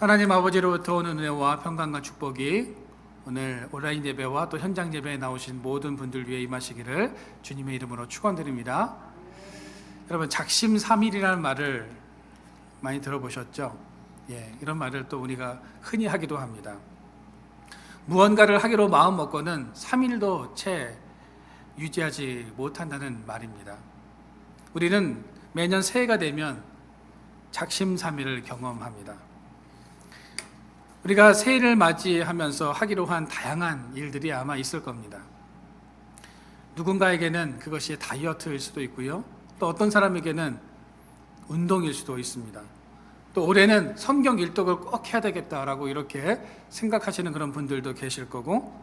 하나님 아버지로부터 오는 은혜와 평강과 축복이 오늘 온라인 예배와 또 현장 예배에 나오신 모든 분들 위해 임하시기를 주님의 이름으로 축원드립니다. 여러분, 작심삼일이라는 말을 많이 들어보셨죠? 이런 말을 또 우리가 흔히 하기도 합니다. 무언가를 하기로 마음 먹고는 3일도 채 유지하지 못한다는 말입니다. 우리는 매년 새해가 되면 작심삼일을 경험합니다. 우리가 새해를 맞이하면서 하기로 한 다양한 일들이 아마 있을 겁니다. 누군가에게는 그것이 다이어트일 수도 있고요. 또 어떤 사람에게는 운동일 수도 있습니다. 또 올해는 성경 일독을 꼭 해야 되겠다라고 이렇게 생각하시는 그런 분들도 계실 거고,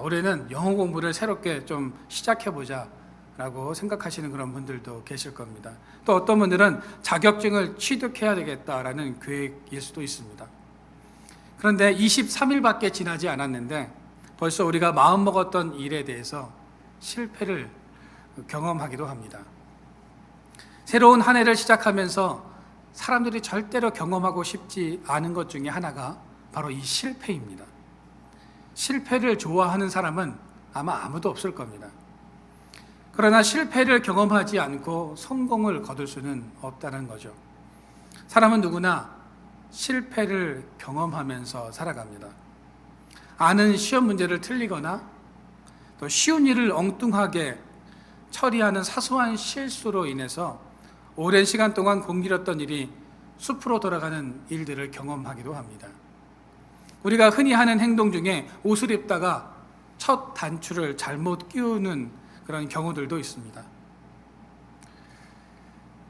올해는 영어 공부를 새롭게 좀 시작해보자 라고 생각하시는 그런 분들도 계실 겁니다. 또 어떤 분들은 자격증을 취득해야 되겠다라는 계획일 수도 있습니다. 그런데 23일밖에 지나지 않았는데 벌써 우리가 마음먹었던 일에 대해서 실패를 경험하기도 합니다. 새로운 한 해를 시작하면서 사람들이 절대로 경험하고 싶지 않은 것 중에 하나가 바로 이 실패입니다. 실패를 좋아하는 사람은 아마 아무도 없을 겁니다. 그러나 실패를 경험하지 않고 성공을 거둘 수는 없다는 거죠. 사람은 누구나 실패를 경험하면서 살아갑니다. 아는 시험 문제를 틀리거나 또 쉬운 일을 엉뚱하게 처리하는 사소한 실수로 인해서 오랜 시간 동안 공들였던 일이 숲으로 돌아가는 일들을 경험하기도 합니다. 우리가 흔히 하는 행동 중에 옷을 입다가 첫 단추를 잘못 끼우는 그런 경우들도 있습니다.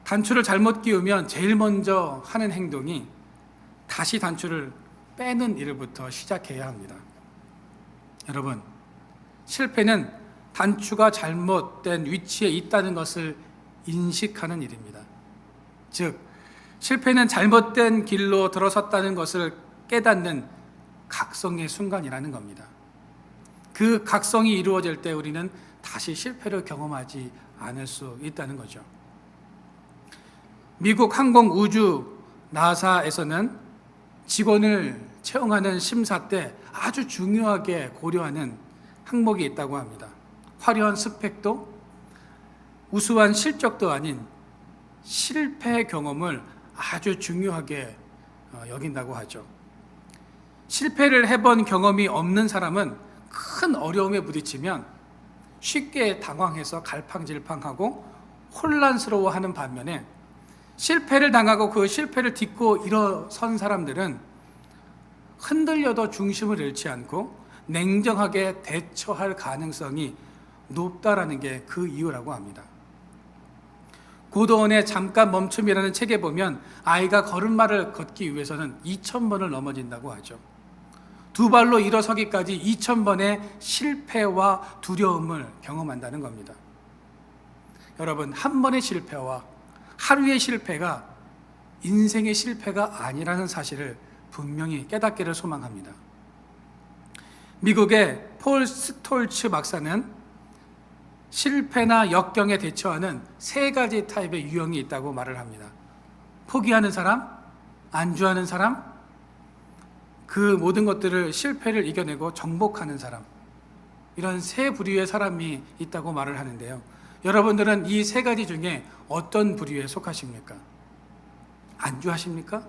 단추를 잘못 끼우면 제일 먼저 하는 행동이 다시 단추를 빼는 일부터 시작해야 합니다. 여러분, 실패는 단추가 잘못된 위치에 있다는 것을 인식하는 일입니다. 즉, 실패는 잘못된 길로 들어섰다는 것을 깨닫는 각성의 순간이라는 겁니다. 그 각성이 이루어질 때 우리는 다시 실패를 경험하지 않을 수 있다는 거죠. 미국 항공우주 나사에서는 직원을 채용하는 심사 때 아주 중요하게 고려하는 항목이 있다고 합니다. 화려한 스펙도 우수한 실적도 아닌 실패 경험을 아주 중요하게 여긴다고 하죠. 실패를 해본 경험이 없는 사람은 큰 어려움에 부딪히면 쉽게 당황해서 갈팡질팡하고 혼란스러워하는 반면에 실패를 당하고 그 실패를 딛고 일어선 사람들은 흔들려도 중심을 잃지 않고 냉정하게 대처할 가능성이 높다라는 게 그 이유라고 합니다. 고도원의 잠깐 멈춤이라는 책에 보면 아이가 걸음마를 걷기 위해서는 2000번을 넘어진다고 하죠. 두 발로 일어서기까지 2000번의 실패와 두려움을 경험한다는 겁니다. 여러분, 한 번의 실패와 하루의 실패가 인생의 실패가 아니라는 사실을 분명히 깨닫기를 소망합니다. 미국의 폴 스톨츠 박사는 실패나 역경에 대처하는 3가지 타입의 유형이 있다고 말을 합니다. 포기하는 사람, 안주하는 사람, 그 모든 것들을 실패를 이겨내고 정복하는 사람, 이런 3부류의 사람이 있다고 말을 하는데요. 여러분들은 이 3가지 중에 어떤 부류에 속하십니까? 안주하십니까?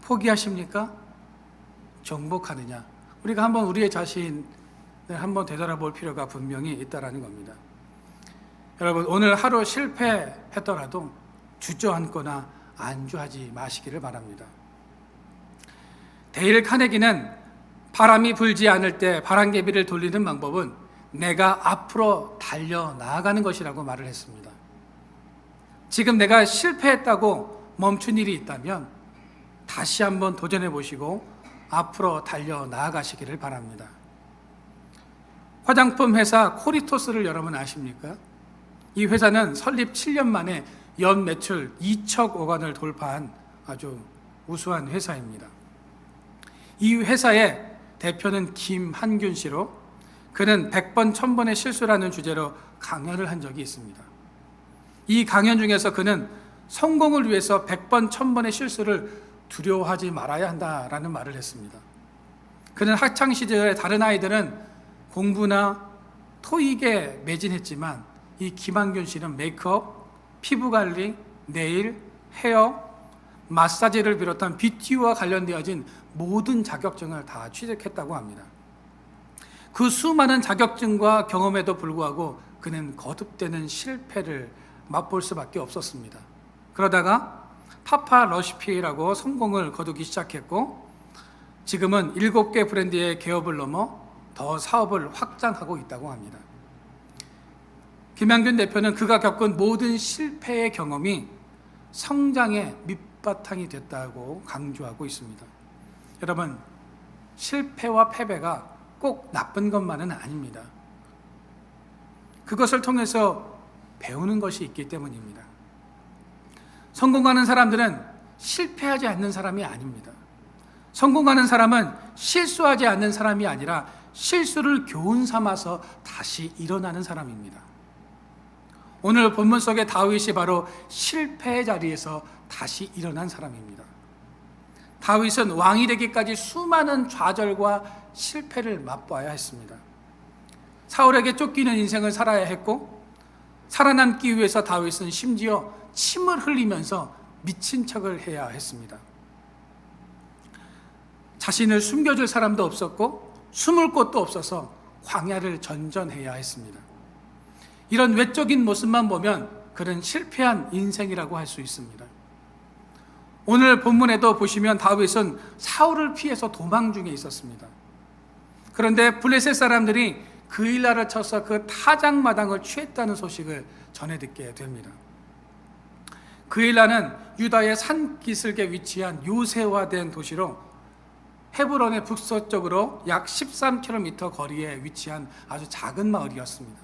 포기하십니까? 정복하느냐? 우리가 한번 우리의 자신을 한번 되돌아볼 필요가 분명히 있다라는 겁니다. 여러분, 오늘 하루 실패했더라도 주저앉거나 안주하지 마시기를 바랍니다. 데일 카네기는 바람이 불지 않을 때 바람개비를 돌리는 방법은 내가 앞으로 달려나가는 것이라고 말을 했습니다. 지금 내가 실패했다고 멈춘 일이 있다면 다시 한번 도전해 보시고 앞으로 달려나가시기를 바랍니다. 화장품 회사 코리토스를 여러분 아십니까? 이 회사는 설립 7년 만에 연 매출 2억 원을 돌파한 아주 우수한 회사입니다. 이 회사의 대표는 김한균 씨로, 그는 100번 1000번의 실수라는 주제로 강연을 한 적이 있습니다. 이 강연 중에서 그는 성공을 위해서 100번 1000번의 실수를 두려워하지 말아야 한다라는 말을 했습니다. 그는 학창 시절에 다른 아이들은 공부나 토익에 매진했지만 이 김한균 씨는 메이크업, 피부관리, 네일, 헤어, 마사지를 비롯한 뷰티와 관련되어진 모든 자격증을 다 취득했다고 합니다. 그 수많은 자격증과 경험에도 불구하고 그는 거듭되는 실패를 맛볼 수밖에 없었습니다. 그러다가 파파 러시피라고 성공을 거두기 시작했고 지금은 7개 브랜드의 개업을 넘어 더 사업을 확장하고 있다고 합니다. 김한균 대표는 그가 겪은 모든 실패의 경험이 성장의 밑바탕이 됐다고 강조하고 있습니다. 여러분, 실패와 패배가 꼭 나쁜 것만은 아닙니다. 그것을 통해서 배우는 것이 있기 때문입니다. 성공하는 사람들은 실패하지 않는 사람이 아닙니다. 성공하는 사람은 실수하지 않는 사람이 아니라 실수를 교훈 삼아서 다시 일어나는 사람입니다. 오늘 본문 속의 다윗이 바로 실패의 자리에서 다시 일어난 사람입니다. 다윗은 왕이 되기까지 수많은 좌절과 실패를 맛봐야 했습니다. 사울에게 쫓기는 인생을 살아야 했고 살아남기 위해서 다윗은 심지어 침을 흘리면서 미친 척을 해야 했습니다. 자신을 숨겨줄 사람도 없었고 숨을 곳도 없어서 광야를 전전해야 했습니다. 이런 외적인 모습만 보면 그는 실패한 인생이라고 할 수 있습니다. 오늘 본문에도 보시면 다윗은 사울을 피해서 도망 중에 있었습니다. 그런데 블레셋 사람들이 그일라를 쳐서 그 타작마당을 취했다는 소식을 전해 듣게 됩니다. 그일라는 유다의 산기슭에 위치한 요새화된 도시로 헤브론의 북서쪽으로 약 13km 거리에 위치한 아주 작은 마을이었습니다.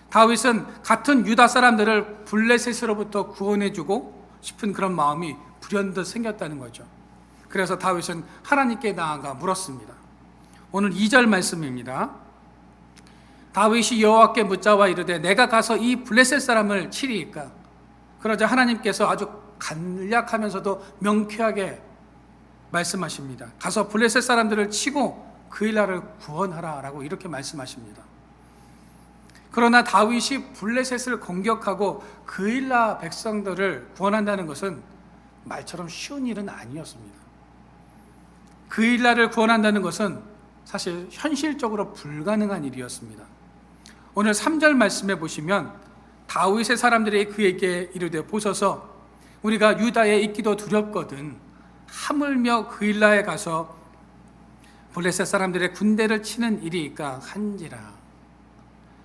다윗은 같은 유다 사람들을 블레셋으로부터 구원해주고 싶은 그런 마음이 불현듯 생겼다는 거죠. 그래서 다윗은 하나님께 나아가 물었습니다. 오늘 2절 말씀입니다. 다윗이 여호와께 묻자와 이르되 내가 가서 이 블레셋 사람을 치리이까? 그러자 하나님께서 아주 간략하면서도 명쾌하게 말씀하십니다. 가서 블레셋 사람들을 치고 그일라를 구원하라라고 이렇게 말씀하십니다. 그러나 다윗이 블레셋을 공격하고 그일라 백성들을 구원한다는 것은 말처럼 쉬운 일은 아니었습니다. 그일라를 구원한다는 것은 사실 현실적으로 불가능한 일이었습니다. 오늘 3절 말씀에 보시면 다윗의 사람들이 그에게 이르되 보소서 우리가 유다에 있기도 두렵거든 하물며 그일라에 가서 블레셋 사람들의 군대를 치는 일이니까 한지라.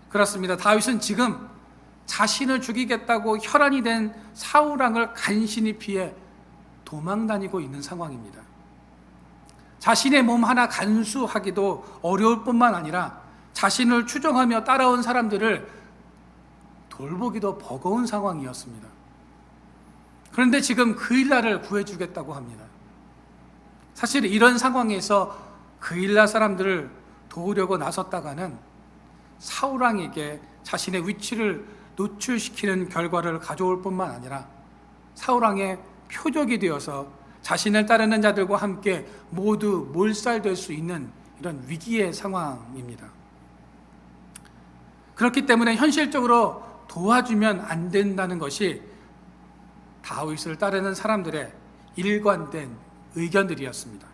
그렇습니다. 다윗은 지금 자신을 죽이겠다고 혈안이 된 사울 왕을 간신히 피해 도망 다니고 있는 상황입니다. 자신의 몸 하나 간수하기도 어려울 뿐만 아니라 자신을 추종하며 따라온 사람들을 돌보기도 버거운 상황이었습니다. 그런데 지금 그일라를 구해주겠다고 합니다. 사실 이런 상황에서 그일라 사람들을 도우려고 나섰다가는 사울 왕에게 자신의 위치를 노출시키는 결과를 가져올 뿐만 아니라 사울 왕의 표적이 되어서 자신을 따르는 자들과 함께 모두 몰살될 수 있는 이런 위기의 상황입니다. 그렇기 때문에 현실적으로 도와주면 안 된다는 것이 다윗을 따르는 사람들의 일관된 의견들이었습니다.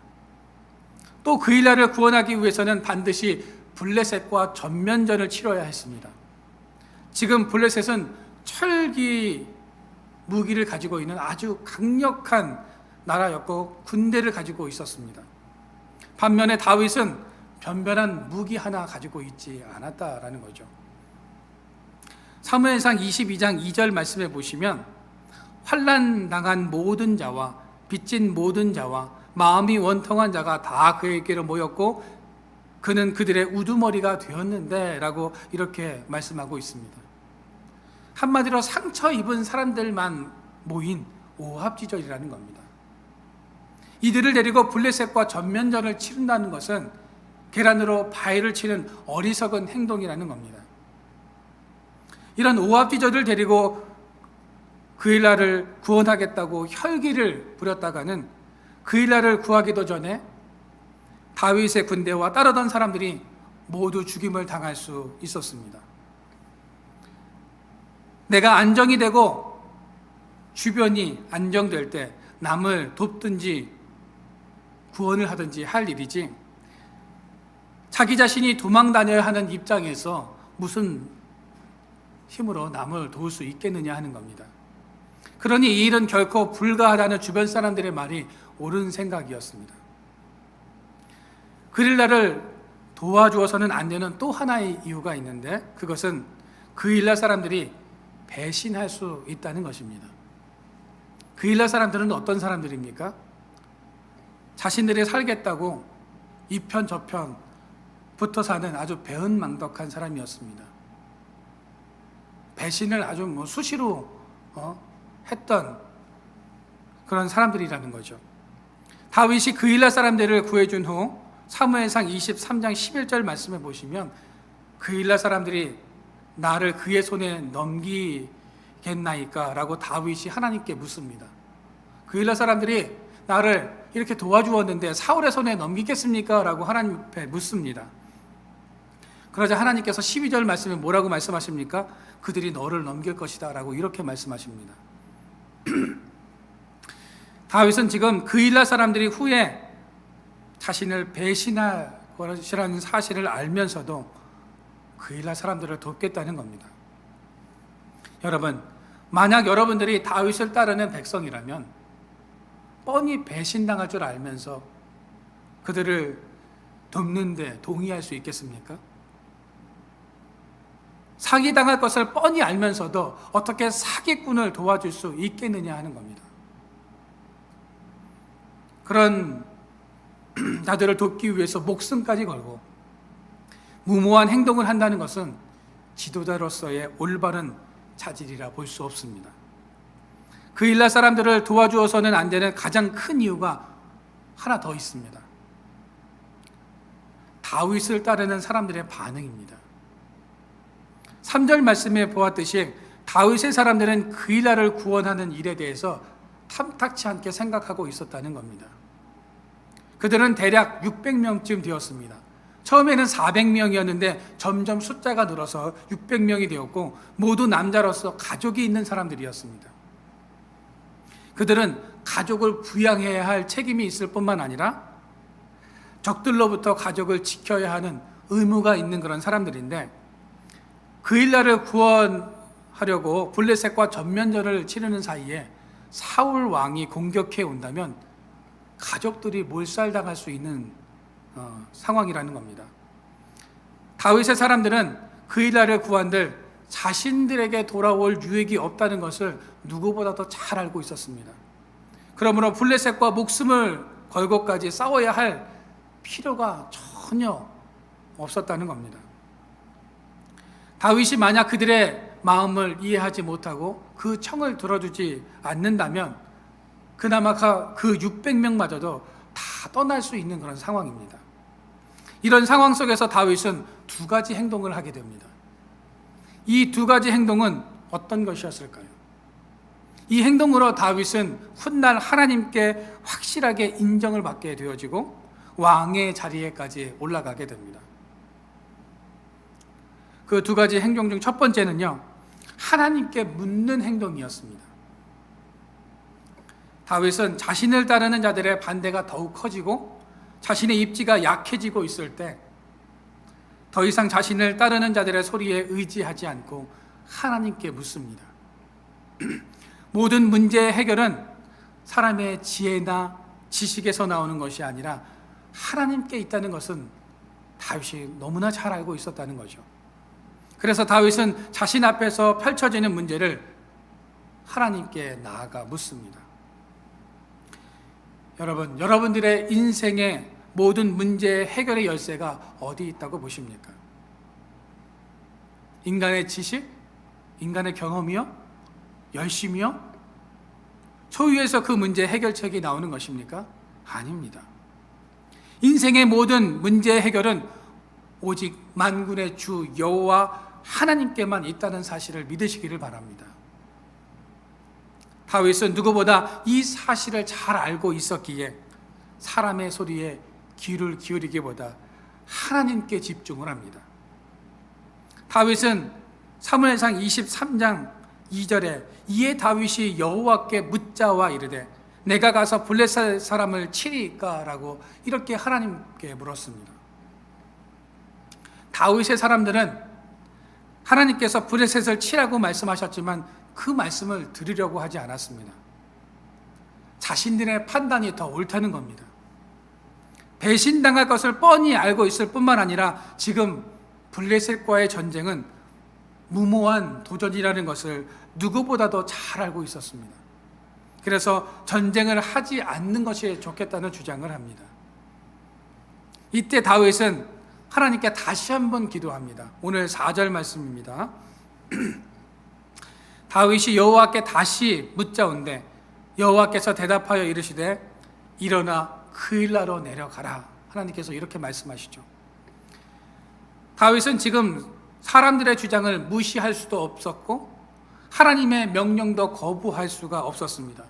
또 그일라를 구원하기 위해서는 반드시 블레셋과 전면전을 치러야 했습니다. 지금 블레셋은 철기 무기를 가지고 있는 아주 강력한 나라였고 군대를 가지고 있었습니다. 반면에 다윗은 변변한 무기 하나 가지고 있지 않았다라는 거죠. 사무엘상 22장 2절 말씀에 보시면 환난 당한 모든 자와 빚진 모든 자와 마음이 원통한 자가 다 그에게로 모였고 그는 그들의 우두머리가 되었는데 라고 이렇게 말씀하고 있습니다. 한마디로 상처 입은 사람들만 모인 오합지졸이라는 겁니다. 이들을 데리고 블레셋과 전면전을 치른다는 것은 계란으로 바위를 치는 어리석은 행동이라는 겁니다. 이런 오합지졸을 데리고 그일라를 구원하겠다고 혈기를 부렸다가는 그일라를 구하기도 전에 다윗의 군대와 따르던 사람들이 모두 죽임을 당할 수 있었습니다. 내가 안정이 되고 주변이 안정될 때 남을 돕든지 구원을 하든지 할 일이지, 자기 자신이 도망 다녀야 하는 입장에서 무슨 힘으로 남을 도울 수 있겠느냐 하는 겁니다. 그러니 이 일은 결코 불가하다는 주변 사람들의 말이 옳은 생각이었습니다. 그일라를 도와주어서는 안 되는 또 하나의 이유가 있는데, 그것은 그일라 사람들이 배신할 수 있다는 것입니다. 그일라 사람들은 어떤 사람들입니까? 자신들이 살겠다고 이편 저편 붙어 사는 아주 배은망덕한 사람이었습니다. 배신을 아주 수시로 했던 그런 사람들이라는 거죠. 다윗이 그일라 사람들을 구해준 후 사무엘상 23장 11절 말씀에 보시면, 그일라 사람들이 나를 그의 손에 넘기겠나이까? 라고 다윗이 하나님께 묻습니다. 그일라 사람들이 나를 이렇게 도와주었는데 사울의 손에 넘기겠습니까? 라고 하나님 앞에 묻습니다. 그러자 하나님께서 12절 말씀에 뭐라고 말씀하십니까? 그들이 너를 넘길 것이다 라고 이렇게 말씀하십니다. 다윗은 지금 그일라 사람들이 후에 자신을 배신할 것이라는 사실을 알면서도 그일라 사람들을 돕겠다는 겁니다. 여러분, 만약 여러분들이 다윗을 따르는 백성이라면 뻔히 배신당할 줄 알면서 그들을 돕는데 동의할 수 있겠습니까? 사기당할 것을 뻔히 알면서도 어떻게 사기꾼을 도와줄 수 있겠느냐 하는 겁니다. 그런 자들을 돕기 위해서 목숨까지 걸고 무모한 행동을 한다는 것은 지도자로서의 올바른 자질이라 볼 수 없습니다. 그일라 사람들을 도와주어서는 안 되는 가장 큰 이유가 하나 더 있습니다. 다윗을 따르는 사람들의 반응입니다. 3절 말씀에 보았듯이 다윗의 사람들은 그일라를 구원하는 일에 대해서 탐탁치 않게 생각하고 있었다는 겁니다. 그들은 대략 600명쯤 되었습니다. 처음에는 400명이었는데 점점 숫자가 늘어서 600명이 되었고 모두 남자로서 가족이 있는 사람들이었습니다. 그들은 가족을 부양해야 할 책임이 있을 뿐만 아니라 적들로부터 가족을 지켜야 하는 의무가 있는 그런 사람들인데, 그일라를 구원하려고 블레셋과 전면전을 치르는 사이에 사울 왕이 공격해 온다면 가족들이 몰살당할 수 있는 상황이라는 겁니다. 다윗의 사람들은 그일라를 구한들 자신들에게 돌아올 유익이 없다는 것을 누구보다도 잘 알고 있었습니다. 그러므로 블레셋과 목숨을 걸고까지 싸워야 할 필요가 전혀 없었다는 겁니다. 다윗이 만약 그들의 마음을 이해하지 못하고 그 청을 들어주지 않는다면 그나마 그 600명마저도 다 떠날 수 있는 그런 상황입니다. 이런 상황 속에서 다윗은 두 가지 행동을 하게 됩니다. 이 두 가지 행동은 어떤 것이었을까요? 이 행동으로 다윗은 훗날 하나님께 확실하게 인정을 받게 되어지고 왕의 자리에까지 올라가게 됩니다. 그 두 가지 행동 중 첫 번째는요, 하나님께 묻는 행동이었습니다. 다윗은 자신을 따르는 자들의 반대가 더욱 커지고 자신의 입지가 약해지고 있을 때 더 이상 자신을 따르는 자들의 소리에 의지하지 않고 하나님께 묻습니다. 모든 문제의 해결은 사람의 지혜나 지식에서 나오는 것이 아니라 하나님께 있다는 것은 다윗이 너무나 잘 알고 있었다는 거죠. 그래서 다윗은 자신 앞에서 펼쳐지는 문제를 하나님께 나아가 묻습니다. 여러분, 여러분들의 인생의 모든 문제의 해결의 열쇠가 어디 있다고 보십니까? 인간의 지식? 인간의 경험이요? 열심이요? 소유에서 그 문제의 해결책이 나오는 것입니까? 아닙니다. 인생의 모든 문제의 해결은 오직 만군의 주 여호와 하나님께만 있다는 사실을 믿으시기를 바랍니다. 다윗은 누구보다 이 사실을 잘 알고 있었기에 사람의 소리에 귀를 기울이기보다 하나님께 집중을 합니다. 다윗은 사무엘상 23장 2절에 이에 다윗이 여호와께 묻자와 이르되 내가 가서 블레셋 사람을 치리까? 라고 이렇게 하나님께 물었습니다. 다윗의 사람들은 하나님께서 블레셋을 치라고 말씀하셨지만 그 말씀을 들으려고 하지 않았습니다. 자신들의 판단이 더 옳다는 겁니다. 배신당할 것을 뻔히 알고 있을 뿐만 아니라 지금 블레셋과의 전쟁은 무모한 도전이라는 것을 누구보다도 잘 알고 있었습니다. 그래서 전쟁을 하지 않는 것이 좋겠다는 주장을 합니다. 이때 다윗은 하나님께 다시 한번 기도합니다. 오늘 4절 말씀입니다. 다윗이 여호와께 다시 묻자온대 여호와께서 대답하여 이르시되 일어나 그일라로 내려가라. 하나님께서 이렇게 말씀하시죠. 다윗은 지금 사람들의 주장을 무시할 수도 없었고 하나님의 명령도 거부할 수가 없었습니다.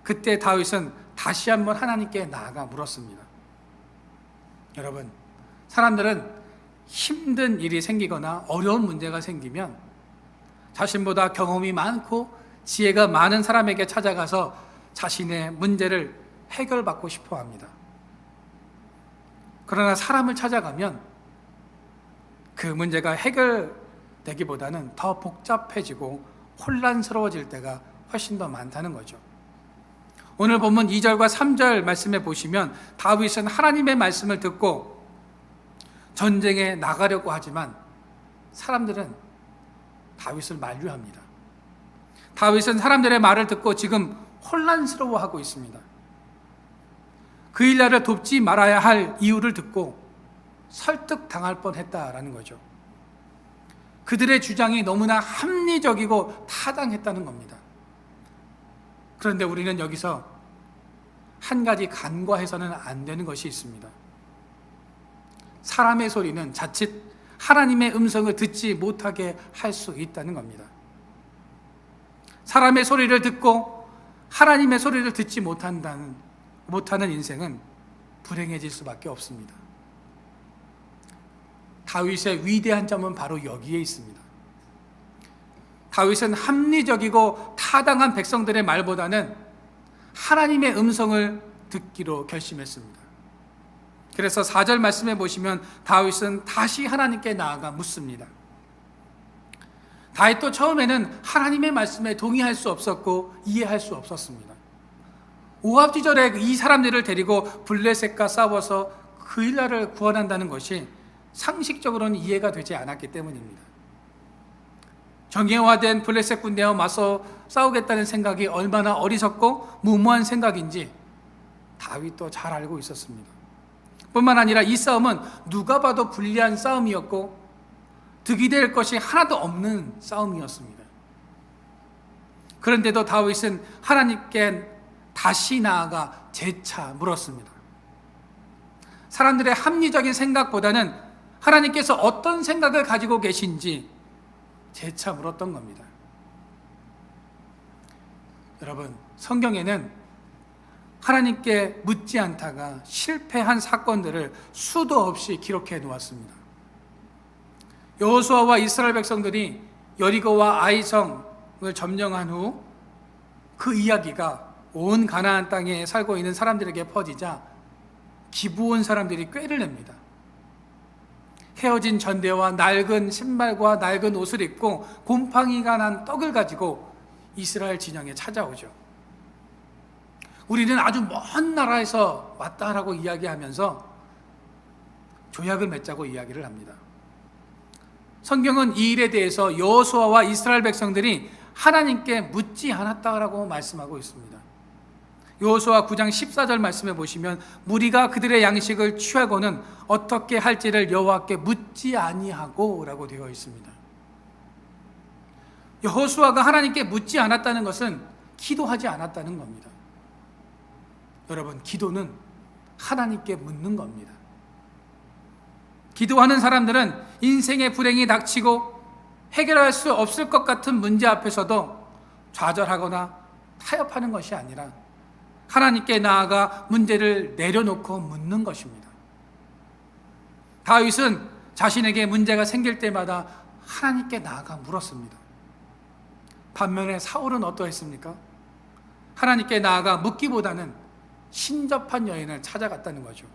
그때 다윗은 다시 한번 하나님께 나아가 물었습니다. 여러분, 사람들은 힘든 일이 생기거나 어려운 문제가 생기면 자신보다 경험이 많고 지혜가 많은 사람에게 찾아가서 자신의 문제를 해결받고 싶어 합니다. 그러나 사람을 찾아가면 그 문제가 해결되기보다는 더 복잡해지고 혼란스러워질 때가 훨씬 더 많다는 거죠. 오늘 본문 2절과 3절 말씀에 보시면 다윗은 하나님의 말씀을 듣고 전쟁에 나가려고 하지만 사람들은 다윗을 만류합니다. 다윗은 사람들의 말을 듣고 지금 혼란스러워하고 있습니다. 그일라를 돕지 말아야 할 이유를 듣고 설득당할 뻔했다라는 거죠. 그들의 주장이 너무나 합리적이고 타당했다는 겁니다. 그런데 우리는 여기서 한 가지 간과해서는 안 되는 것이 있습니다. 사람의 소리는 자칫 하나님의 음성을 듣지 못하게 할 수 있다는 겁니다. 사람의 소리를 듣고 하나님의 소리를 듣지 못하는 인생은 불행해질 수밖에 없습니다. 다윗의 위대한 점은 바로 여기에 있습니다. 다윗은 합리적이고 타당한 백성들의 말보다는 하나님의 음성을 듣기로 결심했습니다. 그래서 4절 말씀해 보시면 다윗은 다시 하나님께 나아가 묻습니다. 다윗도 처음에는 하나님의 말씀에 동의할 수 없었고 이해할 수 없었습니다. 오합지졸에 이 사람들을 데리고 블레셋과 싸워서 그일라를 구원한다는 것이 상식적으로는 이해가 되지 않았기 때문입니다. 정예화된 블레셋 군대와 맞서 싸우겠다는 생각이 얼마나 어리석고 무모한 생각인지 다윗도 잘 알고 있었습니다. 뿐만 아니라 이 싸움은 누가 봐도 불리한 싸움이었고 득이 될 것이 하나도 없는 싸움이었습니다. 그런데도 다윗은 하나님께 다시 나아가 재차 물었습니다. 사람들의 합리적인 생각보다는 하나님께서 어떤 생각을 가지고 계신지 재차 물었던 겁니다. 여러분, 성경에는 하나님께 묻지 않다가 실패한 사건들을 수도 없이 기록해 놓았습니다. 여호수아와 이스라엘 백성들이 여리고와 아이성을 점령한 후 그 이야기가 온 가나안 땅에 살고 있는 사람들에게 퍼지자 기브온 사람들이 꾀를 냅니다. 헤어진 전대와 낡은 신발과 낡은 옷을 입고 곰팡이가 난 떡을 가지고 이스라엘 진영에 찾아오죠. 우리는 아주 먼 나라에서 왔다라고 이야기하면서 조약을 맺자고 이야기를 합니다. 성경은 이 일에 대해서 여호수아와 이스라엘 백성들이 하나님께 묻지 않았다라고 말씀하고 있습니다. 여호수아 9장 14절 말씀해 보시면 무리가 그들의 양식을 취하고는 어떻게 할지를 여호와께 묻지 아니하고 라고 되어 있습니다. 여호수아가 하나님께 묻지 않았다는 것은 기도하지 않았다는 겁니다. 여러분, 기도는 하나님께 묻는 겁니다. 기도하는 사람들은 인생의 불행이 닥치고 해결할 수 없을 것 같은 문제 앞에서도 좌절하거나 타협하는 것이 아니라 하나님께 나아가 문제를 내려놓고 묻는 것입니다. 다윗은 자신에게 문제가 생길 때마다 하나님께 나아가 물었습니다. 반면에 사울은 어떠했습니까? 하나님께 나아가 묻기보다는 신접한 여인을 찾아갔다는 거죠.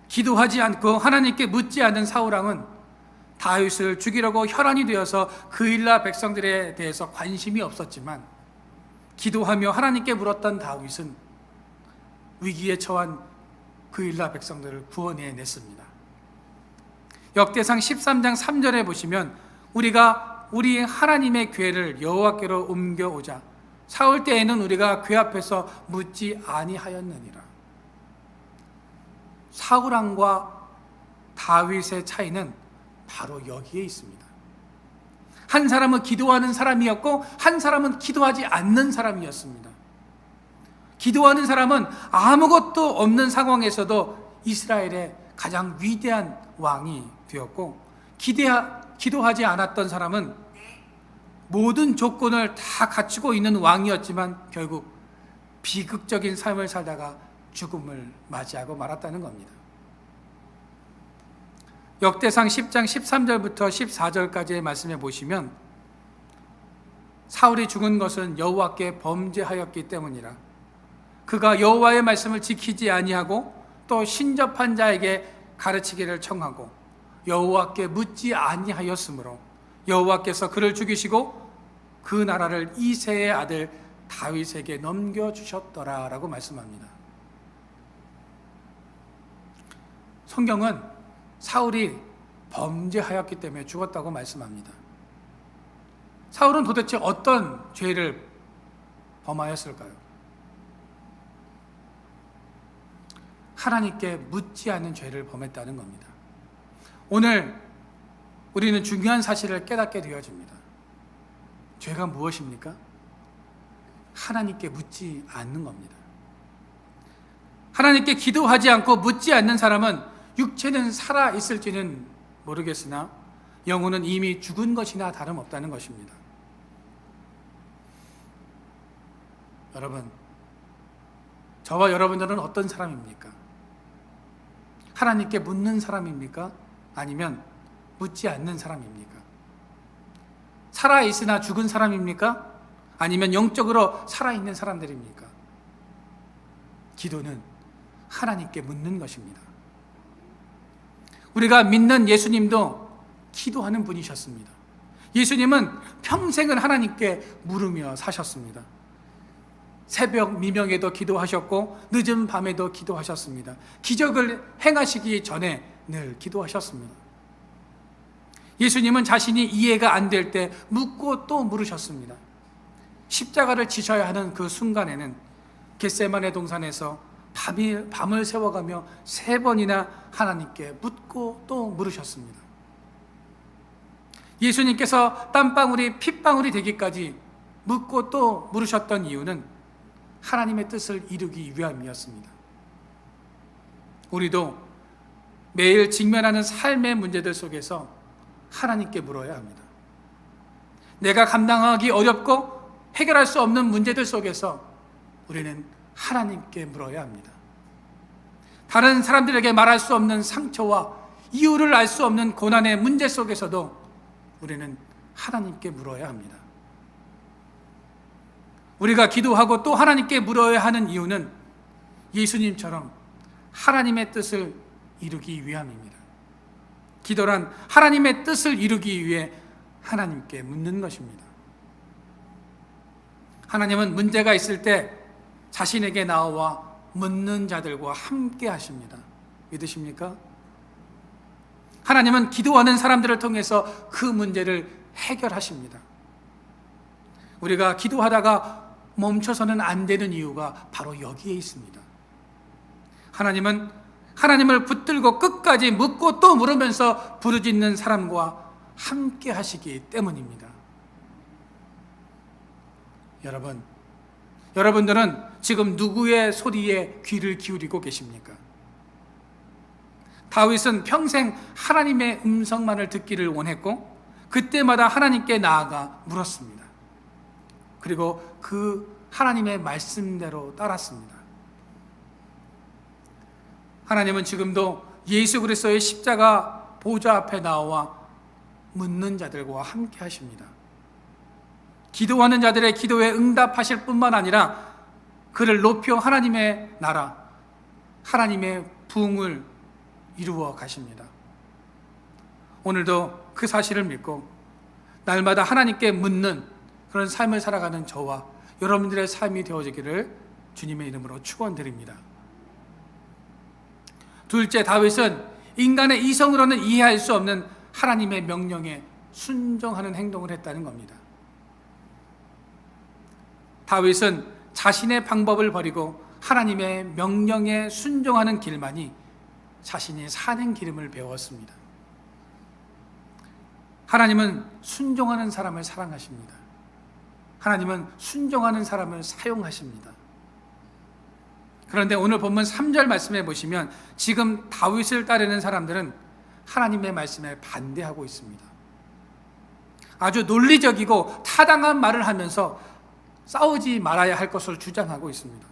기도하지 않고 하나님께 묻지 않은 사울왕은 다윗을 죽이려고 혈안이 되어서 그일라 백성들에 대해서 관심이 없었지만, 기도하며 하나님께 물었던 다윗은 위기에 처한 그일라 백성들을 구원해냈습니다. 역대상 13장 3절에 보시면 우리가 우리 하나님의 궤를 여호와께로 옮겨오자 사울 때에는 우리가 궤 앞에서 묻지 아니하였느니라. 사울 왕과 다윗의 차이는 바로 여기에 있습니다. 한 사람은 기도하는 사람이었고 한 사람은 기도하지 않는 사람이었습니다. 기도하는 사람은 아무것도 없는 상황에서도 이스라엘의 가장 위대한 왕이 되었고, 기도하지 않았던 사람은 모든 조건을 다 갖추고 있는 왕이었지만 결국 비극적인 삶을 살다가 죽음을 맞이하고 말았다는 겁니다. 역대상 10장 13절부터 14절까지의 말씀에 보시면 사울이 죽은 것은 여호와께 범죄하였기 때문이라. 그가 여호와의 말씀을 지키지 아니하고 또 신접한 자에게 가르치기를 청하고 여호와께 묻지 아니하였으므로 여호와께서 그를 죽이시고 그 나라를 이새의 아들 다윗에게 넘겨주셨더라 라고 말씀합니다. 성경은 사울이 범죄하였기 때문에 죽었다고 말씀합니다. 사울은 도대체 어떤 죄를 범하였을까요? 하나님께 묻지 않은 죄를 범했다는 겁니다. 오늘 우리는 중요한 사실을 깨닫게 되어집니다. 죄가 무엇입니까? 하나님께 묻지 않는 겁니다. 하나님께 기도하지 않고 묻지 않는 사람은 육체는 살아 있을지는 모르겠으나 영혼은 이미 죽은 것이나 다름없다는 것입니다. 여러분, 저와 여러분들은 어떤 사람입니까? 하나님께 묻는 사람입니까? 아니면 묻지 않는 사람입니까? 살아있으나 죽은 사람입니까? 아니면 영적으로 살아있는 사람들입니까? 기도는 하나님께 묻는 것입니다. 우리가 믿는 예수님도 기도하는 분이셨습니다. 예수님은 평생을 하나님께 물으며 사셨습니다. 새벽 미명에도 기도하셨고 늦은 밤에도 기도하셨습니다. 기적을 행하시기 전에 늘 기도하셨습니다. 예수님은 자신이 이해가 안 될 때 묻고 또 물으셨습니다. 십자가를 지셔야 하는 그 순간에는 겟세마네 동산에서 밤을 새워가며 3번이나 하나님께 묻고 또 물으셨습니다. 예수님께서 땀방울이 핏방울이 되기까지 묻고 또 물으셨던 이유는 하나님의 뜻을 이루기 위함이었습니다. 우리도 매일 직면하는 삶의 문제들 속에서 하나님께 물어야 합니다. 내가 감당하기 어렵고 해결할 수 없는 문제들 속에서 우리는 하나님께 물어야 합니다. 다른 사람들에게 말할 수 없는 상처와 이유를 알 수 없는 고난의 문제 속에서도 우리는 하나님께 물어야 합니다. 우리가 기도하고 또 하나님께 물어야 하는 이유는 예수님처럼 하나님의 뜻을 이루기 위함입니다. 기도란 하나님의 뜻을 이루기 위해 하나님께 묻는 것입니다. 하나님은 문제가 있을 때 자신에게 나와 묻는 자들과 함께 하십니다. 믿으십니까? 하나님은 기도하는 사람들을 통해서 그 문제를 해결하십니다. 우리가 기도하다가 멈춰서는 안 되는 이유가 바로 여기에 있습니다. 하나님은 하나님을 붙들고 끝까지 묻고 또 물으면서 부르짖는 사람과 함께 하시기 때문입니다. 여러분들은 지금 누구의 소리에 귀를 기울이고 계십니까? 다윗은 평생 하나님의 음성만을 듣기를 원했고 그때마다 하나님께 나아가 물었습니다. 그리고 그 하나님의 말씀대로 따랐습니다. 하나님은 지금도 예수 그리스도의 십자가 보좌 앞에 나와 묻는 자들과 함께 하십니다. 기도하는 자들의 기도에 응답하실 뿐만 아니라 그를 높여 하나님의 나라, 하나님의 부흥을 이루어 가십니다. 오늘도 그 사실을 믿고 날마다 하나님께 묻는 그런 삶을 살아가는 저와 여러분들의 삶이 되어지기를 주님의 이름으로 축원드립니다. 둘째, 다윗은 인간의 이성으로는 이해할 수 없는 하나님의 명령에 순종하는 행동을 했다는 겁니다. 다윗은 자신의 방법을 버리고 하나님의 명령에 순종하는 길만이 자신이 사는 길임을 배웠습니다. 하나님은 순종하는 사람을 사랑하십니다. 하나님은 순종하는 사람을 사용하십니다. 그런데 오늘 본문 3절 말씀해 보시면 지금 다윗을 따르는 사람들은 하나님의 말씀에 반대하고 있습니다. 아주 논리적이고 타당한 말을 하면서 싸우지 말아야 할 것을 주장하고 있습니다.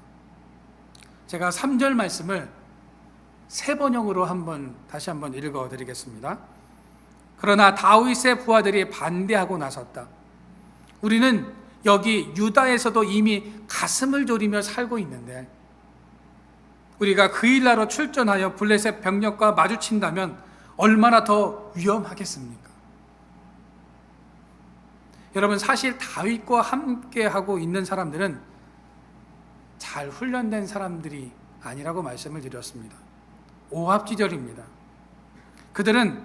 제가 3절 말씀을 세 번역으로 다시 한번 읽어 드리겠습니다. 그러나 다윗의 부하들이 반대하고 나섰다. 우리는 여기 유다에서도 이미 가슴을 졸이며 살고 있는데 우리가 그일라로 출전하여 블레셋 병력과 마주친다면 얼마나 더 위험하겠습니까? 여러분, 사실 다윗과 함께하고 있는 사람들은 잘 훈련된 사람들이 아니라고 말씀을 드렸습니다. 오합지졸입니다. 그들은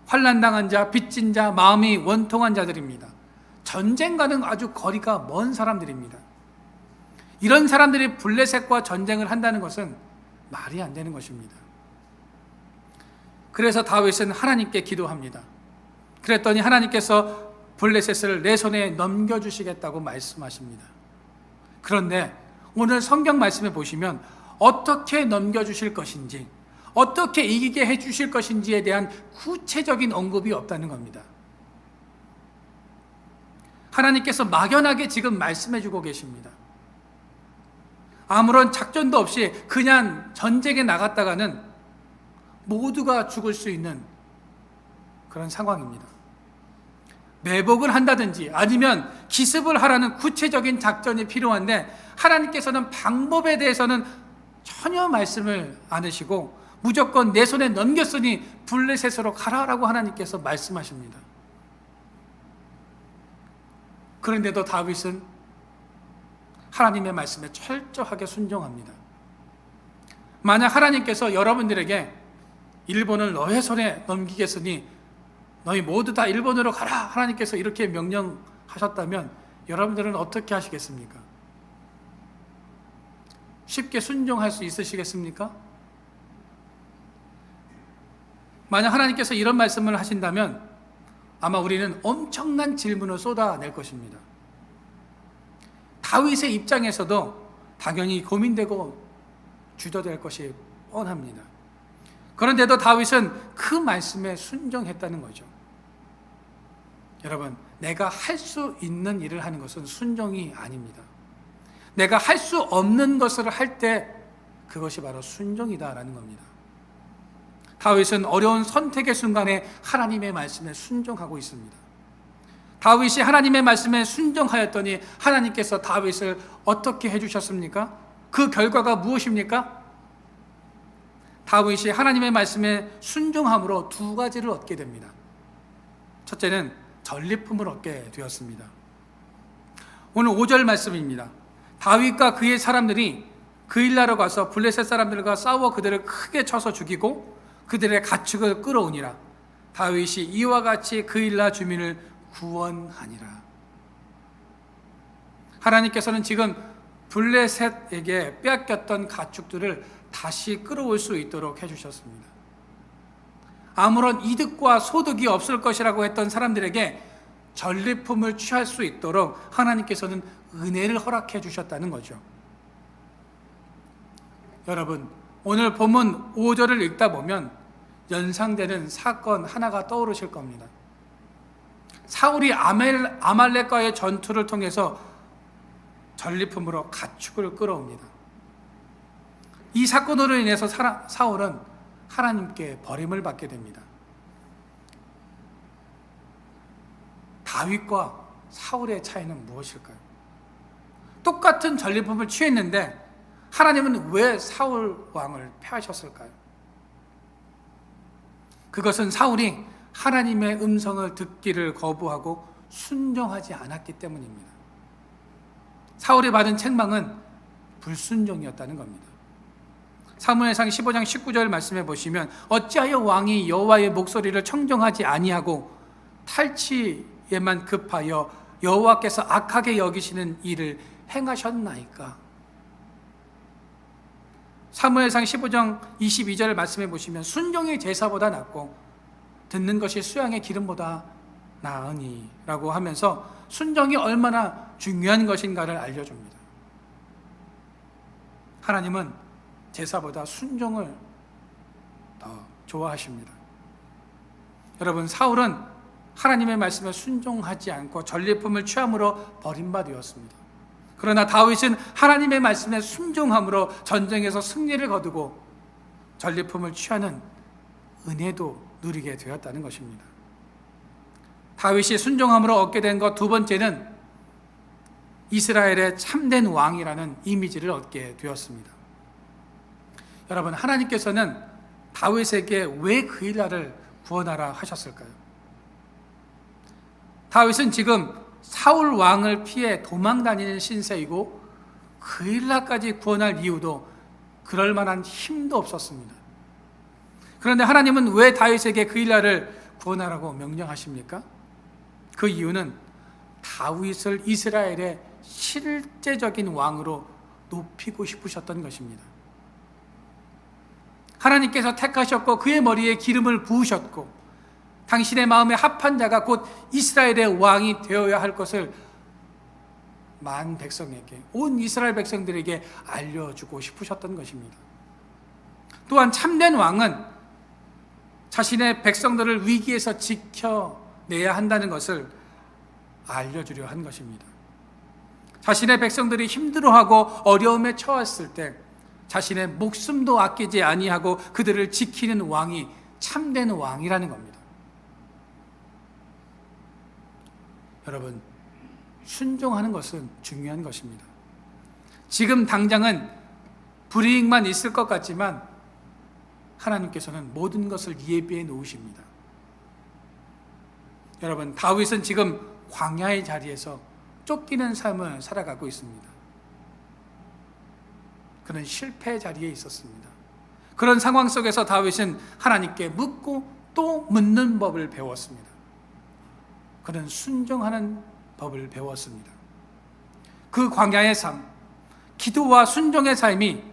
환난당한 자, 빚진 자, 마음이 원통한 자들입니다. 전쟁과는 아주 거리가 먼 사람들입니다. 이런 사람들이 블레셋과 전쟁을 한다는 것은 말이 안 되는 것입니다. 그래서 다윗은 하나님께 기도합니다. 그랬더니 하나님께서 블레셋을 내 손에 넘겨주시겠다고 말씀하십니다. 그런데 오늘 성경 말씀에 보시면 어떻게 넘겨주실 것인지, 어떻게 이기게 해주실 것인지에 대한 구체적인 언급이 없다는 겁니다. 하나님께서 막연하게 지금 말씀해주고 계십니다. 아무런 작전도 없이 그냥 전쟁에 나갔다가는 모두가 죽을 수 있는 그런 상황입니다. 매복을 한다든지 아니면 기습을 하라는 구체적인 작전이 필요한데 하나님께서는 방법에 대해서는 전혀 말씀을 안 하시고 무조건 내 손에 넘겼으니 블레셋으로 가라라고 하나님께서 말씀하십니다. 그런데도 다윗은 하나님의 말씀에 철저하게 순종합니다. 만약 하나님께서 여러분들에게 일본을 너의 손에 넘기겠으니 너희 모두 다 일본으로 가라 하나님께서 이렇게 명령하셨다면 여러분들은 어떻게 하시겠습니까? 쉽게 순종할 수 있으시겠습니까? 만약 하나님께서 이런 말씀을 하신다면 아마 우리는 엄청난 질문을 쏟아낼 것입니다. 다윗의 입장에서도 당연히 고민되고 주저될 것이 뻔합니다. 그런데도 다윗은 그 말씀에 순종했다는 거죠. 여러분, 내가 할 수 있는 일을 하는 것은 순종이 아닙니다. 내가 할 수 없는 것을 할 때 그것이 바로 순종이다라는 겁니다. 다윗은 어려운 선택의 순간에 하나님의 말씀에 순종하고 있습니다. 다윗이 하나님의 말씀에 순종하였더니 하나님께서 다윗을 어떻게 해주셨습니까? 그 결과가 무엇입니까? 다윗이 하나님의 말씀에 순종함으로 두 가지를 얻게 됩니다. 첫째는 전리품을 얻게 되었습니다. 오늘 5절 말씀입니다. 다윗과 그의 사람들이 그일라로 가서 블레셋 사람들과 싸워 그들을 크게 쳐서 죽이고 그들의 가축을 끌어오니라. 다윗이 이와 같이 그일라 주민을 구원하니라. 하나님께서는 지금 블레셋에게 빼앗겼던 가축들을 다시 끌어올 수 있도록 해주셨습니다. 아무런 이득과 소득이 없을 것이라고 했던 사람들에게 전리품을 취할 수 있도록 하나님께서는 은혜를 허락해 주셨다는 거죠. 여러분, 오늘 본문 5절을 읽다 보면 연상되는 사건 하나가 떠오르실 겁니다. 사울이 아말렉과의 전투를 통해서 전리품으로 가축을 끌어옵니다. 이 사건으로 인해서 사울은 하나님께 버림을 받게 됩니다. 다윗과 사울의 차이는 무엇일까요? 똑같은 전리품을 취했는데 하나님은 왜 사울 왕을 패하셨을까요? 그것은 사울이 하나님의 음성을 듣기를 거부하고 순종하지 않았기 때문입니다. 사울이 받은 책망은 불순종이었다는 겁니다. 사무엘상 15장 19절 말씀해 보시면 어찌하여 왕이 여호와의 목소리를 청정하지 아니하고 탈취에만 급하여 여호와께서 악하게 여기시는 일을 행하셨나이까. 사무엘상 15장 22절 말씀해 보시면 순종이 제사보다 낫고 듣는 것이 수양의 기름보다 나으니 라고 하면서 순종이 얼마나 중요한 것인가를 알려줍니다. 하나님은 제사보다 순종을 더 좋아하십니다. 여러분, 사울은 하나님의 말씀에 순종하지 않고 전리품을 취함으로 버림받았습니다. 그러나 다윗은 하나님의 말씀에 순종함으로 전쟁에서 승리를 거두고 전리품을 취하는 은혜도 누리게 되었다는 것입니다. 다윗이 순종함으로 얻게 된 것 두 번째는 이스라엘의 참된 왕이라는 이미지를 얻게 되었습니다. 여러분, 하나님께서는 다윗에게 왜 그일라를 구원하라 하셨을까요? 다윗은 지금 사울 왕을 피해 도망다니는 신세이고 그일라까지 구원할 이유도 그럴 만한 힘도 없었습니다. 그런데 하나님은 왜 다윗에게 그일라를 구원하라고 명령하십니까? 그 이유는 다윗을 이스라엘의 실제적인 왕으로 높이고 싶으셨던 것입니다. 하나님께서 택하셨고 그의 머리에 기름을 부으셨고 당신의 마음에 합한 자가 곧 이스라엘의 왕이 되어야 할 것을 만 백성에게, 온 이스라엘 백성들에게 알려주고 싶으셨던 것입니다. 또한 참된 왕은 자신의 백성들을 위기에서 지켜내야 한다는 것을 알려주려 한 것입니다. 자신의 백성들이 힘들어하고 어려움에 처했을 때 자신의 목숨도 아끼지 아니하고 그들을 지키는 왕이 참된 왕이라는 겁니다. 여러분, 순종하는 것은 중요한 것입니다. 지금 당장은 불이익만 있을 것 같지만 하나님께서는 모든 것을 예비해 놓으십니다. 여러분, 다윗은 지금 광야의 자리에서 쫓기는 삶을 살아가고 있습니다. 그는 실패의 자리에 있었습니다. 그런 상황 속에서 다윗은 하나님께 묻고 또 묻는 법을 배웠습니다. 그는 순종하는 법을 배웠습니다. 그 광야의 삶, 기도와 순종의 삶이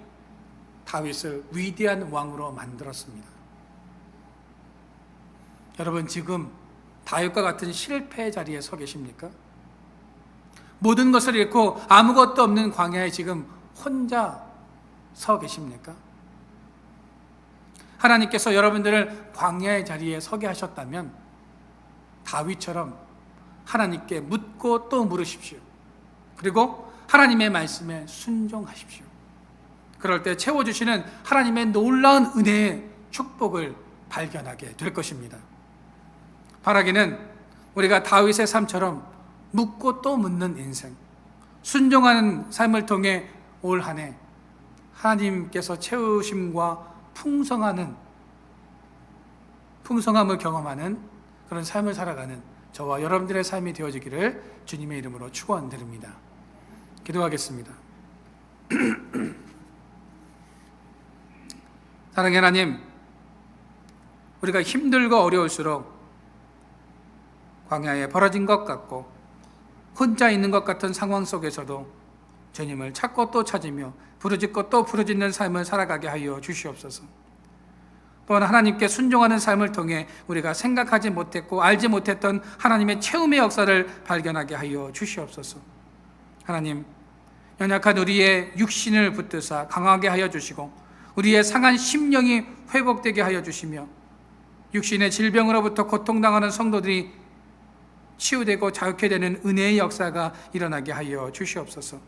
다윗을 위대한 왕으로 만들었습니다. 여러분, 지금 다윗과 같은 실패의 자리에 서 계십니까? 모든 것을 잃고 아무것도 없는 광야에 지금 혼자 서 계십니까? 하나님께서 여러분들을 광야의 자리에 서게 하셨다면 다윗처럼 하나님께 묻고 또 물으십시오. 그리고 하나님의 말씀에 순종하십시오. 그럴 때 채워주시는 하나님의 놀라운 은혜의 축복을 발견하게 될 것입니다. 바라기는 우리가 다윗의 삶처럼 묻고 또 묻는 인생, 순종하는 삶을 통해 올 한 해 하나님께서 채우심과 풍성함을 경험하는 그런 삶을 살아가는 저와 여러분들의 삶이 되어지기를 주님의 이름으로 축원드립니다. 기도하겠습니다. 사랑의 하나님, 우리가 힘들고 어려울수록 광야에 벌어진 것 같고 혼자 있는 것 같은 상황 속에서도 주님을 찾고 또 찾으며 부르짖고 또 부르짖는 삶을 살아가게 하여 주시옵소서. 또한 하나님께 순종하는 삶을 통해 우리가 생각하지 못했고 알지 못했던 하나님의 채움의 역사를 발견하게 하여 주시옵소서. 하나님, 연약한 우리의 육신을 붙드사 강하게 하여 주시고 우리의 상한 심령이 회복되게 하여 주시며 육신의 질병으로부터 고통당하는 성도들이 치유되고 자유케 되는 은혜의 역사가 일어나게 하여 주시옵소서.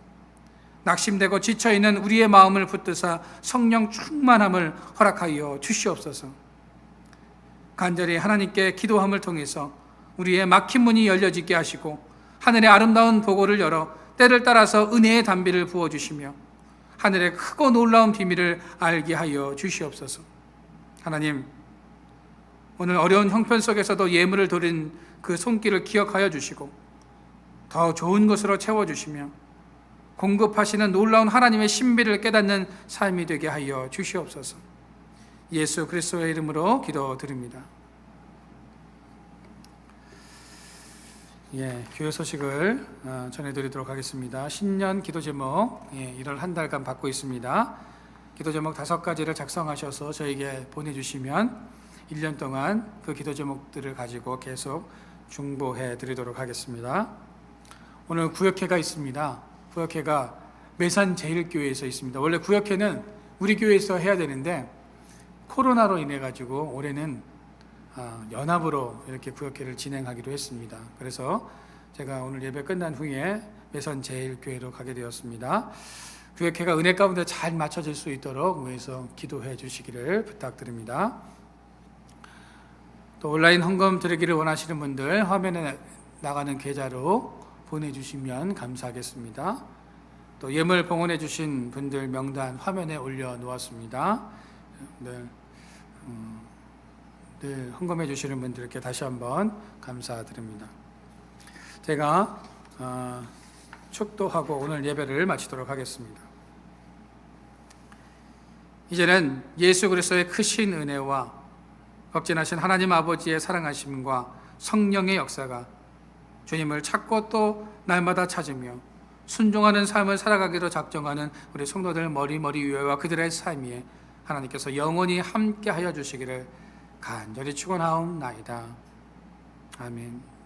낙심되고 지쳐있는 우리의 마음을 붙드사 성령 충만함을 허락하여 주시옵소서. 간절히 하나님께 기도함을 통해서 우리의 막힌 문이 열려지게 하시고 하늘의 아름다운 보고를 열어 때를 따라서 은혜의 단비를 부어주시며 하늘의 크고 놀라운 비밀을 알게 하여 주시옵소서. 하나님, 오늘 어려운 형편 속에서도 예물을 드린 그 손길을 기억하여 주시고 더 좋은 것으로 채워주시며 공급하시는 놀라운 하나님의 신비를 깨닫는 삶이 되게 하여 주시옵소서. 예수 그리스도의 이름으로 기도드립니다. 교회 소식을 전해드리도록 하겠습니다. 신년 기도 제목 1월 한 달간 받고 있습니다. 기도 제목 5가지를 작성하셔서 저에게 보내주시면 1년 동안 그 기도 제목들을 가지고 계속 중보해 드리도록 하겠습니다. 오늘 구역회가 있습니다. 구역회가 매산제일교회에서 있습니다. 원래 구역회는 우리 교회에서 해야 되는데 코로나로 인해 가지고 올해는 연합으로 이렇게 구역회를 진행하기로 했습니다. 그래서 제가 오늘 예배 끝난 후에 매산제일교회로 가게 되었습니다. 구역회가 은혜 가운데 잘 맞춰질 수 있도록 위해서 기도해 주시기를 부탁드립니다. 또 온라인 헌금 드리기를 원하시는 분들 화면에 나가는 계좌로 보내주시면 감사하겠습니다. 또 예물 봉헌해 주신 분들 명단 화면에 올려놓았습니다. 늘 헌금해 주시는 분들께 다시 한번 감사드립니다. 제가 축도하고 오늘 예배를 마치도록 하겠습니다. 이제는 예수 그리스도의 크신 은혜와 극진하신 하나님 아버지의 사랑하심과 성령의 역사가 주님을 찾고 또 날마다 찾으며 순종하는 삶을 살아가기로 작정하는 우리 성도들 머리머리 위에와 그들의 삶 위에 하나님께서 영원히 함께 하여 주시기를 간절히 축원하옵나이다. 아멘.